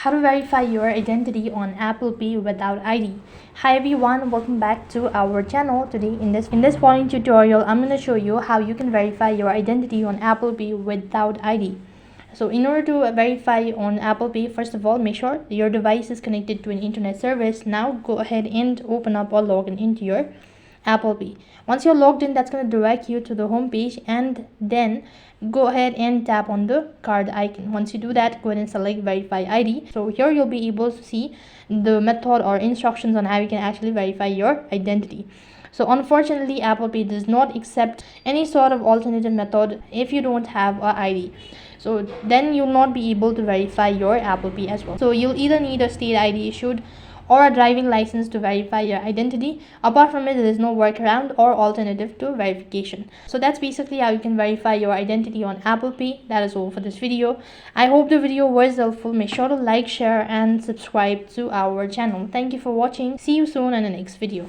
How to verify your identity on Apple Pay without ID. Hi everyone, welcome back to our channel. Today in this following tutorial, I'm going to show you how you can verify your identity on Apple Pay without ID. So in order to verify on Apple Pay, first of all, make sure your device is connected to an internet service. Now go ahead and open up or log into your Apple Pay. Once you're logged in, that's going to direct you to the home page, and then go ahead and tap on the card icon. Once you do that, go ahead and select verify ID. So here you'll be able to see the method or instructions on how you can actually verify your identity. So unfortunately, Apple Pay does not accept any sort of alternative method if you don't have a ID. So then you'll not be able to verify your Apple Pay as well. So you'll either need a state ID issued or a driving license to verify your identity. Apart from it, there is no workaround or alternative to verification. So that's basically how you can verify your identity on Apple Pay. That is all for this video. I hope the video was helpful. Make sure to like, share and subscribe to our channel. Thank you for watching. See you soon in the next video.